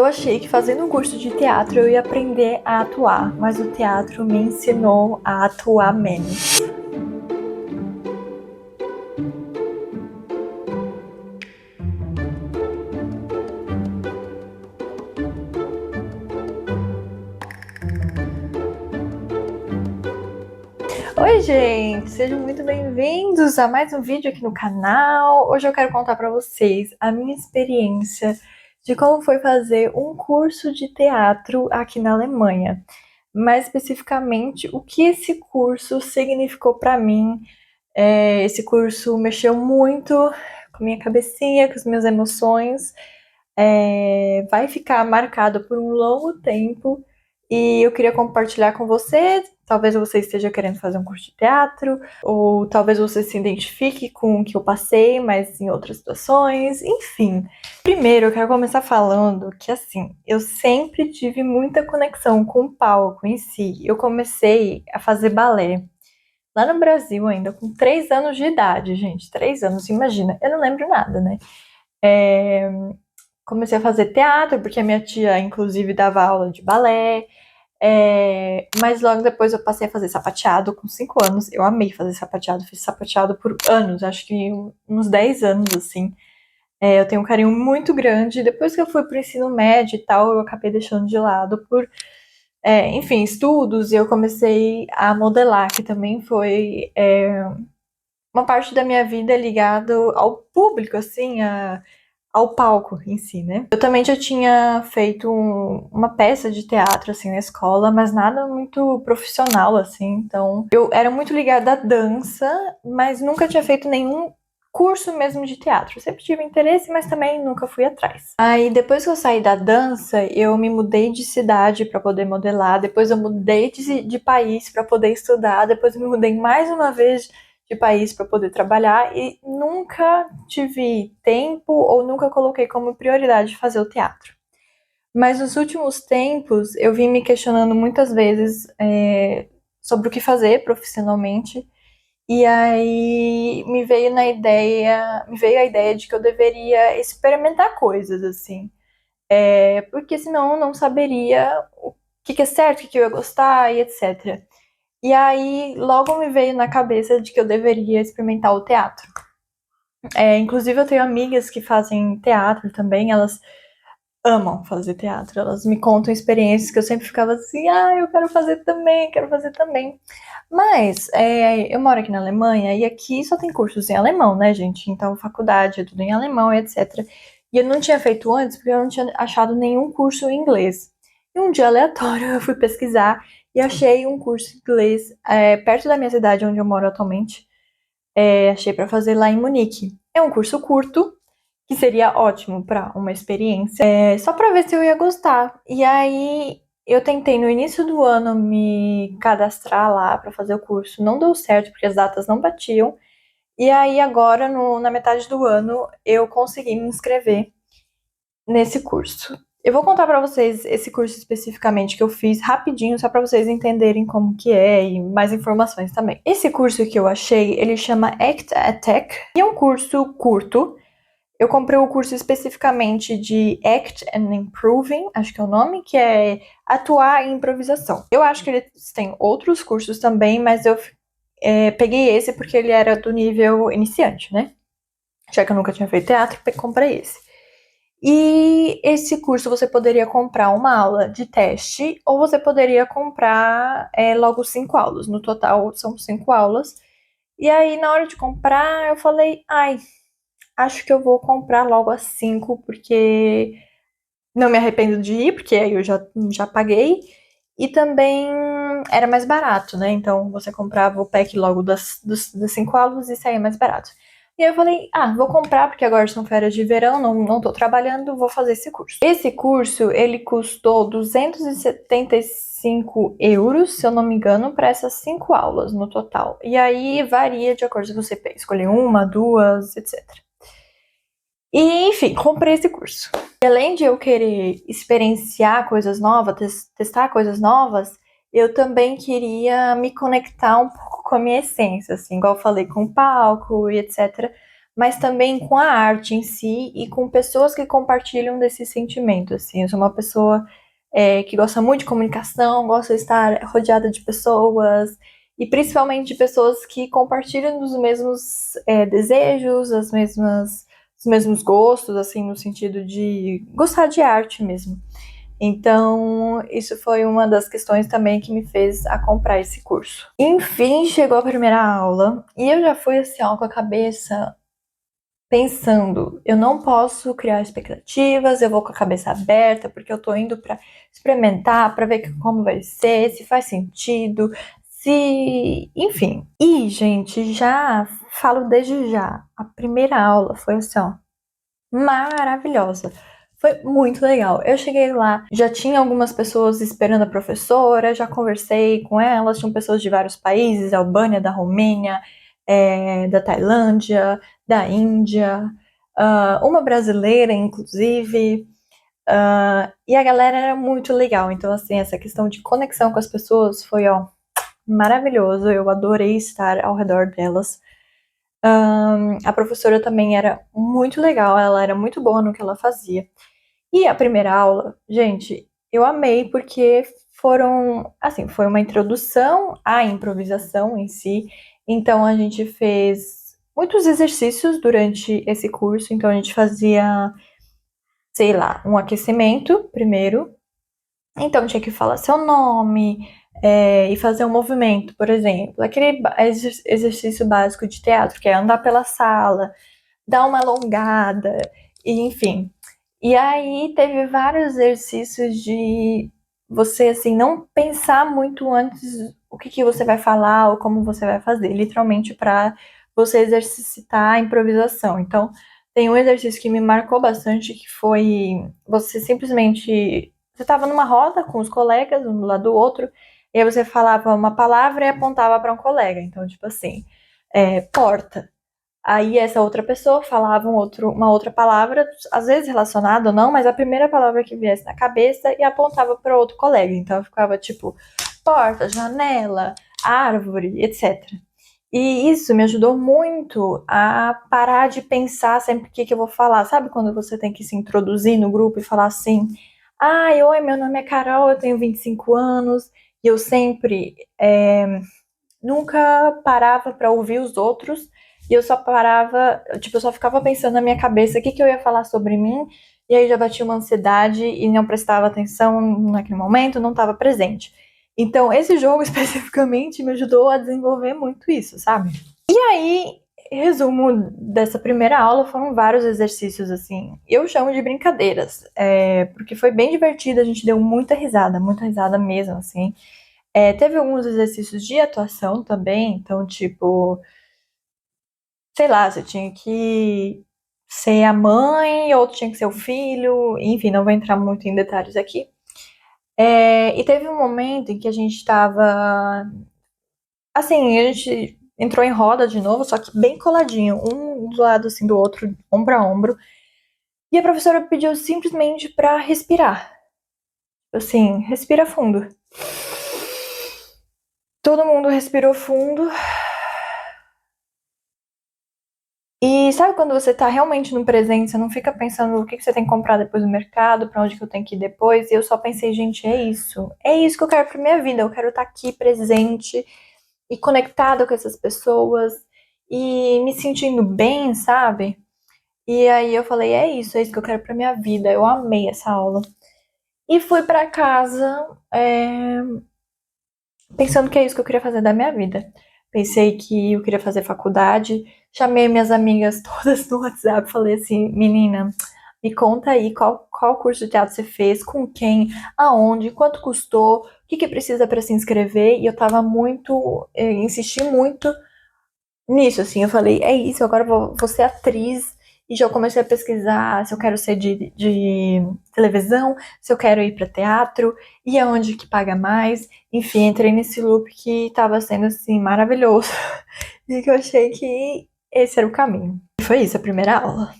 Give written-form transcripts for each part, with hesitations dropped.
Eu achei que fazendo um curso de teatro eu ia aprender a atuar, mas o teatro me ensinou a atuar menos. Oi, gente! Sejam muito bem-vindos a mais um vídeo aqui no canal. Hoje eu quero contar para vocês a minha experiência de como foi fazer um curso de teatro aqui na Alemanha. Mais especificamente, o que esse curso significou para mim. Esse curso mexeu muito com minha cabecinha, com as minhas emoções. Vai ficar marcado por um longo tempo e eu queria compartilhar com você. Talvez você esteja querendo fazer um curso de teatro, ou talvez você se identifique com o que eu passei, mas em outras situações, enfim. Primeiro, eu quero começar falando que, assim, eu sempre tive muita conexão com o palco em si. Eu comecei a fazer balé lá no Brasil ainda, com 3 anos de idade, gente. 3 anos, imagina. Eu não lembro nada, né? Comecei a fazer teatro, porque a minha tia, inclusive, dava aula de balé. Mas logo depois eu passei a fazer sapateado com 5 anos. Eu amei fazer sapateado, fiz sapateado por anos, acho que uns 10 anos, assim. Eu tenho um carinho muito grande. Depois que eu fui pro ensino médio e tal, eu acabei deixando de lado por, enfim, estudos, e eu comecei a modelar, que também foi uma parte da minha vida ligado ao público, assim, ao palco em si, né? Eu também já tinha feito uma peça de teatro, assim, na escola, mas nada muito profissional, assim, então eu era muito ligada à dança, mas nunca tinha feito nenhum curso mesmo de teatro. Eu sempre tive interesse, mas também nunca fui atrás. Aí, depois que eu saí da dança, eu me mudei de cidade para poder modelar, depois eu mudei de país para poder estudar, depois eu me mudei mais uma vez de país para poder trabalhar e nunca tive tempo ou nunca coloquei como prioridade fazer o teatro. Mas nos últimos tempos eu vim me questionando muitas vezes sobre o que fazer profissionalmente, e aí me veio a ideia de que eu deveria experimentar coisas assim, porque senão eu não saberia o que é certo, o que eu ia gostar e etc. E aí logo me veio na cabeça de que eu deveria experimentar o teatro. Inclusive eu tenho amigas que fazem teatro também, elas amam fazer teatro, elas me contam experiências que eu sempre ficava assim, eu quero fazer também, quero fazer também. Mas eu moro aqui na Alemanha e aqui só tem cursos em alemão, né, gente? Então faculdade é tudo em alemão, etc. E eu não tinha feito antes porque eu não tinha achado nenhum curso em inglês. E um dia aleatório eu fui pesquisar e achei um curso em inglês perto da minha cidade, onde eu moro atualmente. Achei para fazer lá em Munique. É um curso curto, que seria ótimo para uma experiência, só para ver se eu ia gostar. E aí eu tentei no início do ano me cadastrar lá para fazer o curso, não deu certo porque as datas não batiam. E aí agora na metade do ano eu consegui me inscrever nesse curso. Eu vou contar para vocês esse curso especificamente que eu fiz rapidinho, só para vocês entenderem como que é e mais informações também. Esse curso que eu achei, ele chama Act Attack, e é um curso curto. Eu comprei o curso especificamente de Act and Improving, acho que é o nome, que é atuar em improvisação. Eu acho que eles têm outros cursos também, mas eu peguei esse porque ele era do nível iniciante, né? Já que eu nunca tinha feito teatro, comprei esse. E esse curso você poderia comprar uma aula de teste ou você poderia comprar logo 5 aulas. No total são 5 aulas. E aí na hora de comprar eu falei, acho que eu vou comprar logo as 5 porque não me arrependo de ir, porque aí eu já paguei. E também era mais barato, né? Então você comprava o pack logo das 5 aulas e saía mais barato. E aí eu falei, vou comprar, porque agora são férias de verão, não tô trabalhando, vou fazer esse curso. Esse curso, ele custou 275 euros, se eu não me engano, para essas 5 aulas no total. E aí varia de acordo se você escolher uma, duas, etc. E, enfim, comprei esse curso. E além de eu querer experienciar coisas novas, testar coisas novas, eu também queria me conectar um pouco com a minha essência, assim, igual eu falei, com o palco e etc. mas também com a arte em si e com pessoas que compartilham desse sentimento, assim. Eu sou uma pessoa que gosta muito de comunicação, gosta de estar rodeada de pessoas, e principalmente de pessoas que compartilham dos mesmos desejos, os mesmos gostos, assim, no sentido de gostar de arte mesmo. Então, isso foi uma das questões também que me fez a comprar esse curso. Enfim, chegou a primeira aula e eu já fui assim, ó, com a cabeça pensando, eu não posso criar expectativas, eu vou com a cabeça aberta, porque eu tô indo para experimentar, para ver como vai ser, se faz sentido, se, enfim. E, gente, já falo desde já, a primeira aula foi assim, ó, maravilhosa. Foi muito legal. Eu cheguei lá, já tinha algumas pessoas esperando a professora, já conversei com elas, tinham pessoas de vários países, da Albânia, da Romênia, da Tailândia, da Índia, uma brasileira, inclusive, e a galera era muito legal. Então, assim, essa questão de conexão com as pessoas foi, ó, maravilhoso. Eu adorei estar ao redor delas. A professora também era muito legal, ela era muito boa no que ela fazia. E a primeira aula, gente, eu amei porque foi uma introdução à improvisação em si. Então a gente fez muitos exercícios durante esse curso, então a gente fazia, sei lá, um aquecimento primeiro. Então tinha que falar seu nome, e fazer um movimento, por exemplo, aquele exercício básico de teatro, que é andar pela sala, dar uma alongada, e enfim. E aí teve vários exercícios de você, assim, não pensar muito antes o que você vai falar ou como você vai fazer, literalmente para você exercitar a improvisação. Então, tem um exercício que me marcou bastante, que foi você simplesmente... Você estava numa roda com os colegas, um do lado do outro, e aí você falava uma palavra e apontava para um colega. Então, tipo assim, porta. Aí essa outra pessoa falava uma outra palavra, às vezes relacionada ou não, mas a primeira palavra que viesse na cabeça e apontava para outro colega. Então eu ficava tipo porta, janela, árvore, etc. E isso me ajudou muito a parar de pensar sempre o que eu vou falar. Sabe quando você tem que se introduzir no grupo e falar assim: ai, oi, meu nome é Carol, eu tenho 25 anos, e eu sempre nunca parava para ouvir os outros e eu só parava, tipo, eu só ficava pensando na minha cabeça o que eu ia falar sobre mim, e aí já batia uma ansiedade e não prestava atenção naquele momento, não estava presente. Então, esse jogo especificamente me ajudou a desenvolver muito isso, sabe? E aí, resumo dessa primeira aula foram vários exercícios, assim. Eu chamo de brincadeiras, porque foi bem divertido, a gente deu muita risada mesmo, assim. Teve alguns exercícios de atuação também, então, tipo, sei lá, você tinha que ser a mãe, outro tinha que ser o filho, enfim, não vou entrar muito em detalhes aqui. E teve um momento em que a gente tava. Assim, a gente entrou em roda de novo, só que bem coladinho, um do lado assim do outro, ombro a ombro. E a professora pediu simplesmente pra respirar. Assim, respira fundo. Todo mundo respirou fundo. E sabe quando você tá realmente no presente, você não fica pensando o que você tem que comprar depois no mercado, pra onde que eu tenho que ir depois, e eu só pensei, gente, é isso que eu quero pra minha vida, eu quero estar aqui presente e conectada com essas pessoas e me sentindo bem, sabe? E aí eu falei, é isso que eu quero pra minha vida, eu amei essa aula. E fui pra casa, pensando que é isso que eu queria fazer da minha vida. Pensei que eu queria fazer faculdade, chamei minhas amigas todas no WhatsApp, falei assim, menina, me conta aí qual curso de teatro você fez, com quem, aonde, quanto custou, o que precisa para se inscrever, e eu tava muito, insisti muito nisso, assim, eu falei, é isso, agora eu vou ser atriz, e já comecei a pesquisar se eu quero ser de televisão, se eu quero ir para teatro, e aonde que paga mais, enfim, entrei nesse loop que tava sendo, assim, maravilhoso, e que eu achei que esse era o caminho. E foi isso, a primeira aula.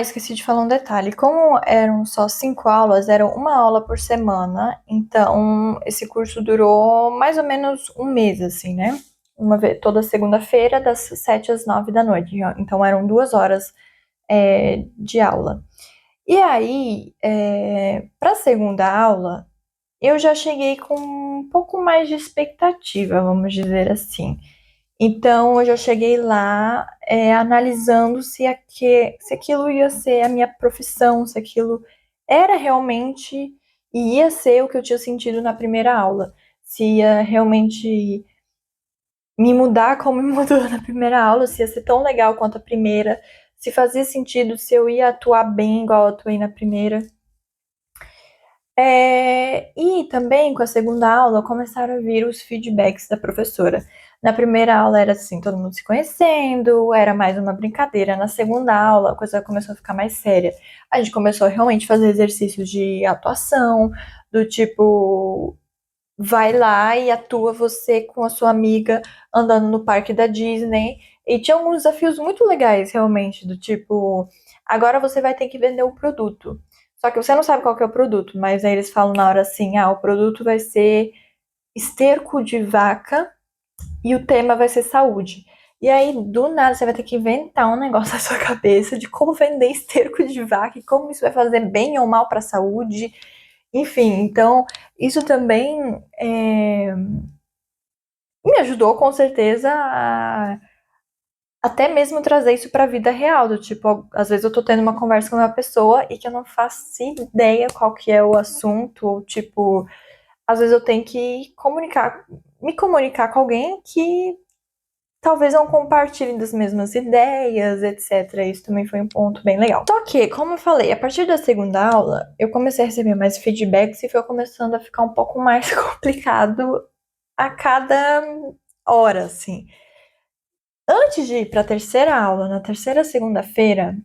Esqueci de falar um detalhe. Como eram só 5 aulas, eram uma aula por semana, então esse curso durou mais ou menos um mês, assim, né? uma vez, toda segunda-feira, das 7 às 9 da noite. Então eram 2 horas de aula. E aí, para a segunda aula, eu já cheguei com um pouco mais de expectativa, vamos dizer assim. Então, eu já cheguei lá analisando se aquilo ia ser a minha profissão, se aquilo era realmente e ia ser o que eu tinha sentido na primeira aula. Se ia realmente me mudar como me mudou na primeira aula, se ia ser tão legal quanto a primeira, se fazia sentido, se eu ia atuar bem igual eu atuei na primeira. E também com a segunda aula começaram a vir os feedbacks da professora. Na primeira aula era assim, todo mundo se conhecendo, era mais uma brincadeira. Na segunda aula a coisa começou a ficar mais séria. A gente começou a realmente fazer exercícios de atuação, do tipo, vai lá e atua você com a sua amiga andando no parque da Disney. E tinha alguns desafios muito legais, realmente, do tipo, agora você vai ter que vender o produto. Só que você não sabe qual que é o produto, mas aí eles falam na hora assim, o produto vai ser esterco de vaca e o tema vai ser saúde. E aí, do nada, você vai ter que inventar um negócio na sua cabeça de como vender esterco de vaca e como isso vai fazer bem ou mal para a saúde. Enfim, então, isso também me ajudou com certeza a até mesmo trazer isso para a vida real, do tipo, às vezes eu tô tendo uma conversa com uma pessoa e que eu não faço ideia qual que é o assunto, ou tipo, às vezes eu tenho que me comunicar com alguém que talvez não compartilhe das mesmas ideias, etc. Isso também foi um ponto bem legal. Só que, como eu falei, a partir da segunda aula, eu comecei a receber mais feedbacks e foi começando a ficar um pouco mais complicado a cada hora, assim. Antes de ir para a terceira aula, na terceira segunda-feira,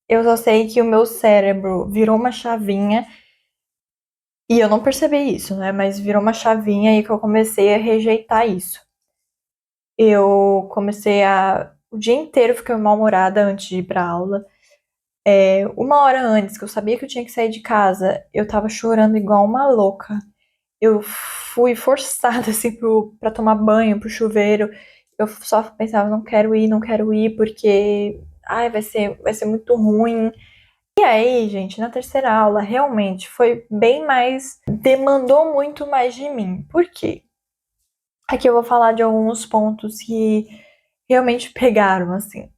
eu só sei que o meu cérebro virou uma chavinha e eu não percebi isso, né? Mas virou uma chavinha e que eu comecei a rejeitar isso. Eu comecei o dia inteiro fiquei mal-humorada antes de ir pra aula. 1 hora antes, que eu sabia que eu tinha que sair de casa, eu tava chorando igual uma louca. Eu fui forçada, assim, pra tomar banho, pro chuveiro. Eu só pensava, não quero ir, não quero ir, porque ai, vai ser muito ruim. E aí, gente, na terceira aula, realmente foi bem mais. Demandou muito mais de mim. Por quê? Aqui eu vou falar de alguns pontos que realmente pegaram, assim.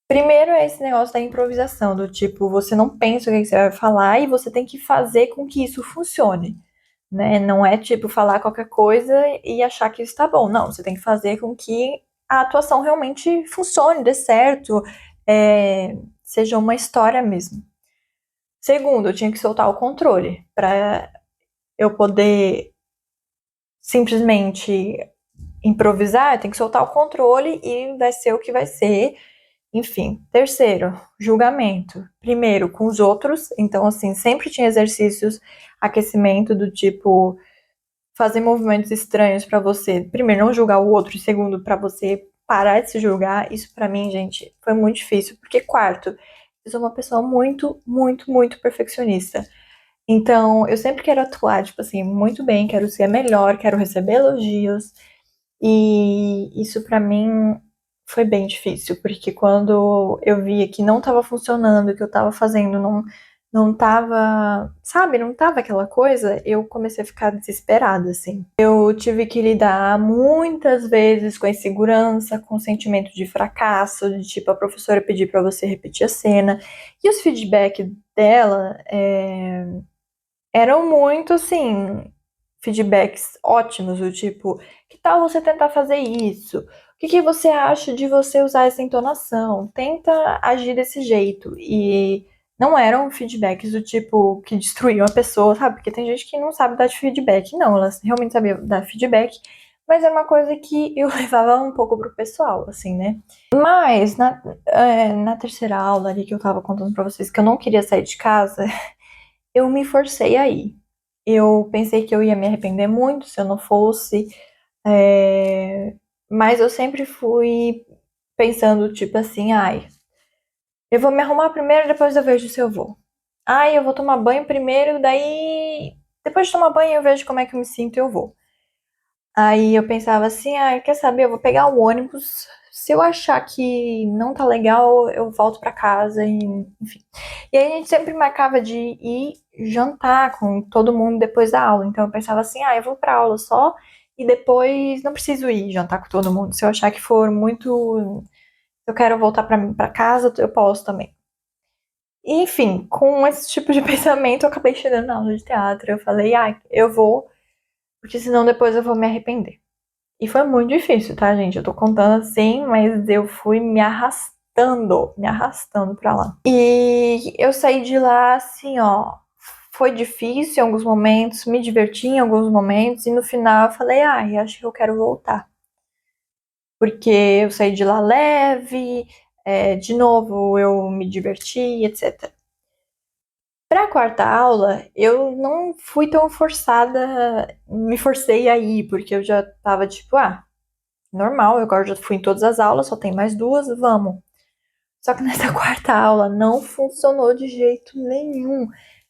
Primeiro é esse negócio da improvisação, do tipo, você não pensa o que você vai falar e você tem que fazer com que isso funcione, né? Não é tipo falar qualquer coisa e achar que isso tá bom. Não, você tem que fazer com que a atuação realmente funcione, dê certo, seja uma história mesmo. Segundo, eu tinha que soltar o controle para eu poder simplesmente improvisar, eu tenho que soltar o controle e vai ser o que vai ser. Enfim, terceiro, julgamento. Primeiro, com os outros. Então, assim, sempre tinha exercícios, aquecimento do tipo fazer movimentos estranhos para você. Primeiro, não julgar o outro. E segundo, para você parar de se julgar. Isso para mim, gente, foi muito difícil. Porque, quarto, eu sou uma pessoa muito, muito, muito perfeccionista. Então, eu sempre quero atuar, tipo assim, muito bem, quero ser melhor, quero receber elogios. E isso para mim foi bem difícil, porque quando eu via que não estava funcionando, que eu estava fazendo não tava, sabe, não tava aquela coisa, eu comecei a ficar desesperada, assim. Eu tive que lidar muitas vezes com a insegurança, com o sentimento de fracasso, de tipo, a professora pedir para você repetir a cena, e os feedbacks dela eram muito, assim, feedbacks ótimos, do tipo, que tal você tentar fazer isso? O que você acha de você usar essa entonação? Tenta agir desse jeito. E não eram feedbacks do tipo que destruíam a pessoa, sabe? Porque tem gente que não sabe dar feedback. Não, elas realmente sabiam dar feedback, mas era uma coisa que eu levava um pouco pro pessoal, assim, né? Mas na terceira aula ali que eu tava contando pra vocês que eu não queria sair de casa, eu me forcei a ir. Eu pensei que eu ia me arrepender muito se eu não fosse, mas eu sempre fui pensando, tipo assim, ai, eu vou me arrumar primeiro, depois eu vejo se eu vou. Ai, eu vou tomar banho primeiro, daí depois de tomar banho eu vejo como é que eu me sinto e eu vou. Aí eu pensava assim, quer saber, eu vou pegar o ônibus. Se eu achar que não tá legal, eu volto pra casa e, enfim. E aí a gente sempre marcava de ir jantar com todo mundo depois da aula. Então eu pensava assim, eu vou pra aula só e depois não preciso ir jantar com todo mundo. Se eu achar que for muito, eu quero voltar pra casa, eu posso também. E, enfim, com esse tipo de pensamento, eu acabei chegando na aula de teatro. Eu falei, eu vou, porque senão depois eu vou me arrepender. E foi muito difícil, tá, gente? Eu tô contando assim, mas eu fui me arrastando pra lá. E eu saí de lá assim, ó. Foi difícil em alguns momentos, me diverti em alguns momentos, e no final eu falei, acho que eu quero voltar. Porque eu saí de lá leve, de novo eu me diverti, etc. Pra quarta aula, eu não fui tão forçada, me forcei a ir, porque eu já tava tipo, normal, eu agora já fui em todas as aulas, só tem mais duas, vamos. Só que nessa quarta aula não funcionou de jeito nenhum.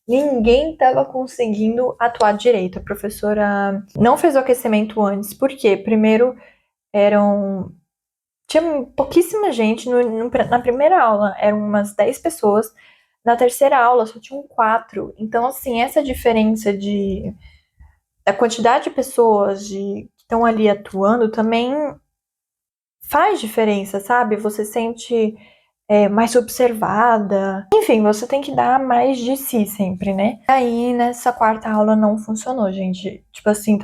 Ninguém estava conseguindo atuar direito. A professora não fez o aquecimento antes, porque primeiro eram. Tinha pouquíssima gente na primeira aula, eram umas 10 pessoas. Na terceira aula só tinham 4. Então, assim, essa diferença da quantidade de pessoas que estão ali atuando também faz diferença, sabe? Você sente mais observada. Enfim, você tem que dar mais de si sempre, né? Aí, nessa quarta aula não funcionou, gente. Tipo assim,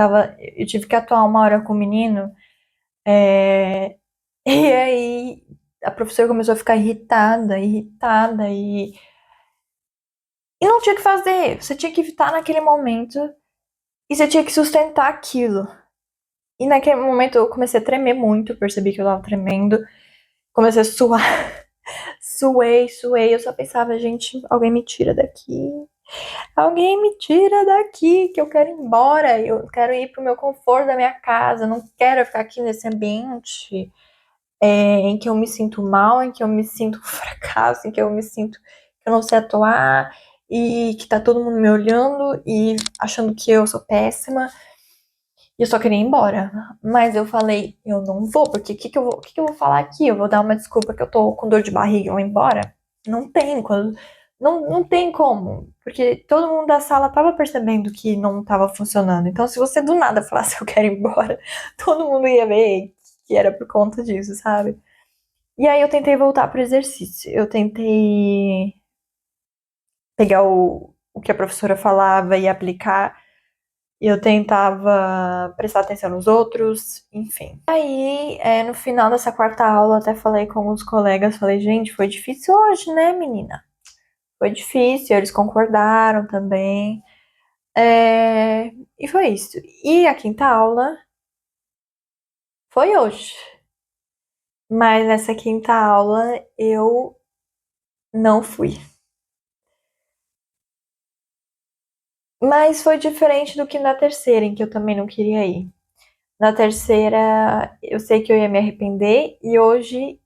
eu tive que atuar uma hora com o menino, e aí a professora começou a ficar irritada, e não tinha o que fazer. Você tinha que estar naquele momento e você tinha que sustentar aquilo. E naquele momento eu comecei a tremer muito, percebi que eu tava tremendo, comecei a suar. Suei, eu só pensava, gente, alguém me tira daqui. Alguém me tira daqui, que eu quero ir embora. Eu quero ir pro meu conforto da minha casa. Eu não quero ficar aqui nesse ambiente em que eu me sinto mal, em que eu me sinto fracasso, em que eu me sinto que eu não sei atuar e que tá todo mundo me olhando e achando que eu sou péssima. E eu só queria ir embora. Mas eu falei, eu não vou, porque o que que eu vou falar aqui? Eu vou dar uma desculpa que eu tô com dor de barriga e vou embora? Não tem, não tem como. Porque todo mundo da sala tava percebendo que não tava funcionando. Então, se você do nada falasse eu quero ir embora, todo mundo ia ver que era por conta disso, sabe? E aí eu tentei voltar pro exercício. Eu tentei pegar o que a professora falava e aplicar. Eu tentava prestar atenção nos outros, enfim. Aí, no final dessa quarta aula, até falei com os colegas, falei, gente, foi difícil hoje, né, menina? Foi difícil, eles concordaram também. E foi isso. E a quinta aula foi hoje. Mas nessa quinta aula eu não fui. Mas foi diferente do que na terceira, em que eu também não queria ir. Na terceira, eu sei que eu ia me arrepender, e hoje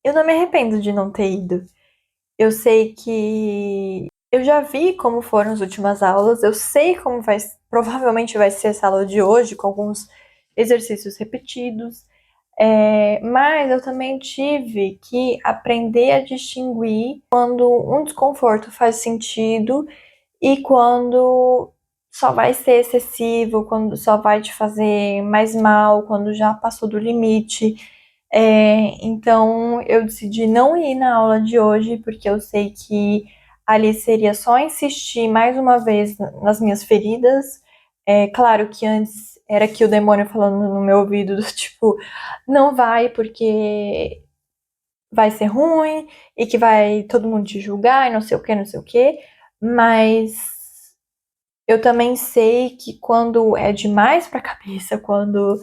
eu não me arrependo de não ter ido. Eu sei que eu já vi como foram as últimas aulas, eu sei como provavelmente vai ser essa aula de hoje, com alguns exercícios repetidos, mas eu também tive que aprender a distinguir quando um desconforto faz sentido e quando só vai ser excessivo, quando só vai te fazer mais mal, quando já passou do limite. Então eu decidi não ir na aula de hoje, porque eu sei que ali seria só insistir mais uma vez nas minhas feridas. Claro que antes era que o demônio falando no meu ouvido, do tipo, não vai porque vai ser ruim e que vai todo mundo te julgar e não sei o que, não sei o que. Mas eu também sei que quando é demais pra cabeça, quando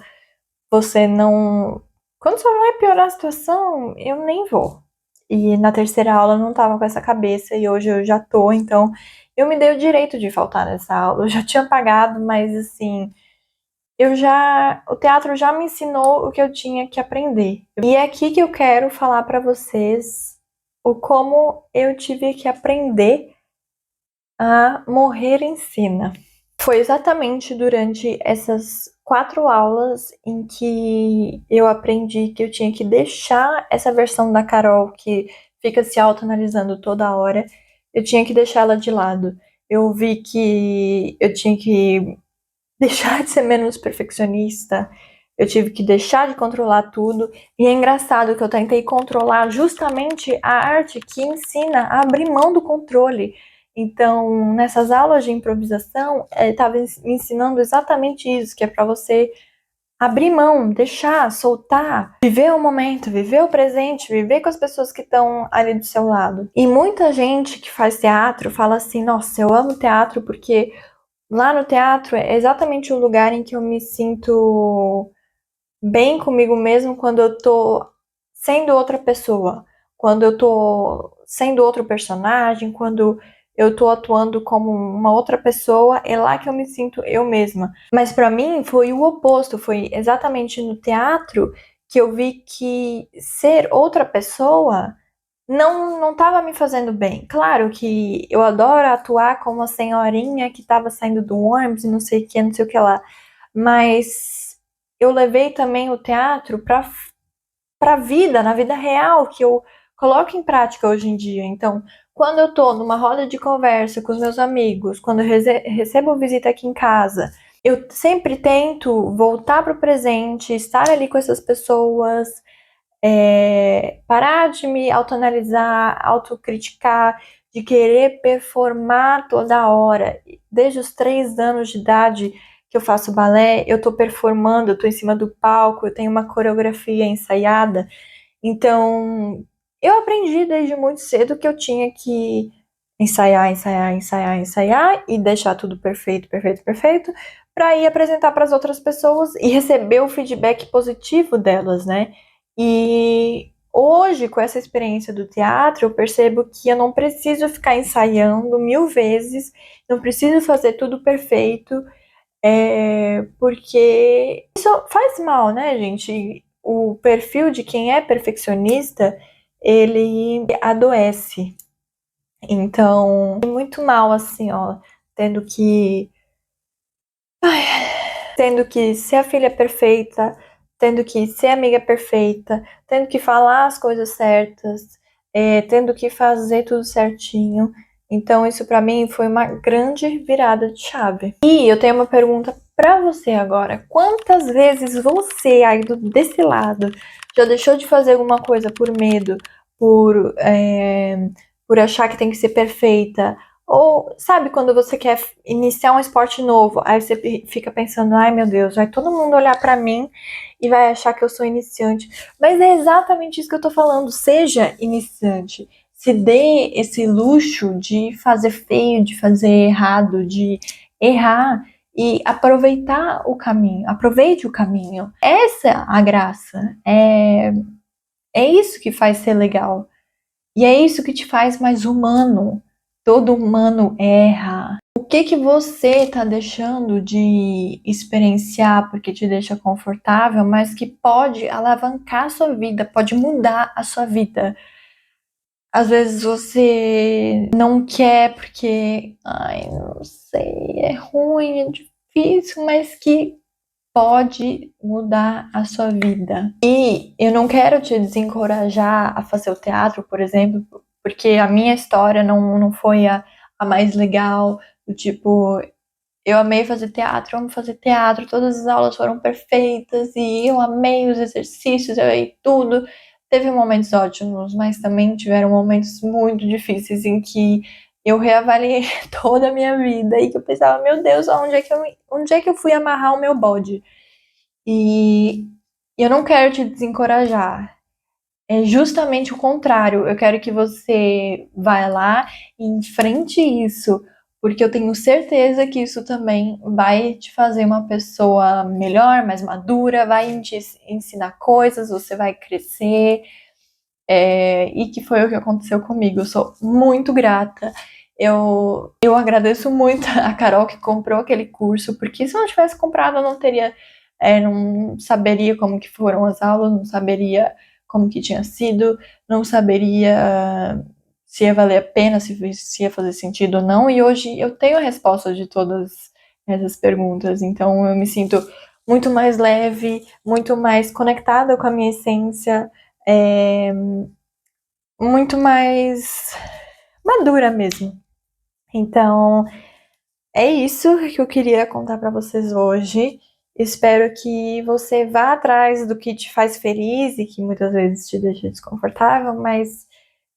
você não. Quando só vai piorar a situação, eu nem vou. E na terceira aula eu não tava com essa cabeça e hoje eu já tô, então eu me dei o direito de faltar nessa aula. Eu já tinha pagado, mas assim, o teatro já me ensinou o que eu tinha que aprender. E é aqui que eu quero falar pra vocês o como eu tive que aprender a morrer em cena. Foi exatamente durante essas 4 aulas em que eu aprendi que eu tinha que deixar essa versão da Carol que fica se autoanalisando toda hora, eu tinha que deixar ela de lado. Eu vi que eu tinha que deixar de ser menos perfeccionista, eu tive que deixar de controlar tudo. E é engraçado que eu tentei controlar justamente a arte que ensina a abrir mão do controle. Então, nessas aulas de improvisação, estava me ensinando exatamente isso, que é para você abrir mão, deixar, soltar, viver o momento, viver o presente, viver com as pessoas que estão ali do seu lado. E muita gente que faz teatro fala assim: nossa, eu amo teatro porque lá no teatro é exatamente o lugar em que eu me sinto bem comigo mesmo quando eu tô sendo outra pessoa, quando eu tô sendo outro personagem, quando eu tô atuando como uma outra pessoa, é lá que eu me sinto eu mesma. Mas pra mim foi o oposto, foi exatamente no teatro que eu vi que ser outra pessoa não estava me fazendo bem. Claro que eu adoro atuar como a senhorinha que estava saindo do ônibus e não sei o que, não sei o que lá. Mas eu levei também o teatro para a vida, na vida real, que eu coloco em prática hoje em dia. Então, quando eu tô numa roda de conversa com os meus amigos, quando eu recebo visita aqui em casa, eu sempre tento voltar para o presente, estar ali com essas pessoas, parar de me autoanalisar, autocriticar, de querer performar toda hora. Desde os 3 anos de idade que eu faço balé, eu tô performando, eu tô em cima do palco, eu tenho uma coreografia ensaiada. Então, eu aprendi desde muito cedo que eu tinha que ensaiar, ensaiar, ensaiar, ensaiar e deixar tudo perfeito, perfeito, perfeito, para ir apresentar para as outras pessoas e receber o feedback positivo delas, né? E hoje, com essa experiência do teatro, eu percebo que eu não preciso ficar ensaiando 1000 vezes, não preciso fazer tudo perfeito, porque isso faz mal, né, gente? O perfil de quem é perfeccionista, ele adoece. Então, é muito mal, assim, ó, tendo que tendo que ser a filha perfeita, tendo que ser amiga perfeita, tendo que falar as coisas certas, tendo que fazer tudo certinho. Então, isso pra mim foi uma grande virada de chave. E eu tenho uma pergunta pra você agora. Quantas vezes você, aí desse lado, já deixou de fazer alguma coisa por medo, por, por achar que tem que ser perfeita? Ou, sabe, quando você quer iniciar um esporte novo, aí você fica pensando, ai meu Deus, vai todo mundo olhar pra mim e vai achar que eu sou iniciante. Mas é exatamente isso que eu tô falando, seja iniciante. Se dê esse luxo de fazer feio, de fazer errado, de errar e aproveitar o caminho. Aproveite o caminho. Essa é a graça. É isso que faz ser legal. E é isso que te faz mais humano. Todo humano erra. O que que você tá deixando de experienciar porque te deixa confortável, mas que pode alavancar a sua vida, pode mudar a sua vida? Às vezes você não quer porque, ai, não sei, é ruim, é difícil, mas que pode mudar a sua vida. E eu não quero te desencorajar a fazer o teatro, por exemplo, porque a minha história não foi a mais legal, do tipo, eu amei fazer teatro, eu amo fazer teatro, todas as aulas foram perfeitas e eu amei os exercícios, eu amei tudo. Teve momentos ótimos, mas também tiveram momentos muito difíceis em que eu reavaliei toda a minha vida e que eu pensava, meu Deus, onde é que eu fui amarrar o meu bode? E eu não quero te desencorajar. É justamente o contrário. Eu quero que você vá lá e enfrente isso, porque eu tenho certeza que isso também vai te fazer uma pessoa melhor, mais madura, vai te ensinar coisas, você vai crescer. E que foi o que aconteceu comigo. Eu sou muito grata. Eu agradeço muito a Carol que comprou aquele curso, porque se eu não tivesse comprado, eu não teria, não saberia como que foram as aulas, não saberia como que tinha sido, não saberia se ia valer a pena, se ia fazer sentido ou não. E hoje eu tenho a resposta de todas essas perguntas. Então eu me sinto muito mais leve, muito mais conectada com a minha essência, muito mais madura mesmo. Então, é isso que eu queria contar para vocês hoje. Espero que você vá atrás do que te faz feliz e que muitas vezes te deixa desconfortável, mas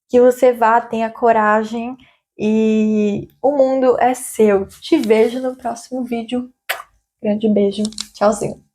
que você vá, tenha coragem e o mundo é seu. Te vejo no próximo vídeo. Grande beijo. Tchauzinho.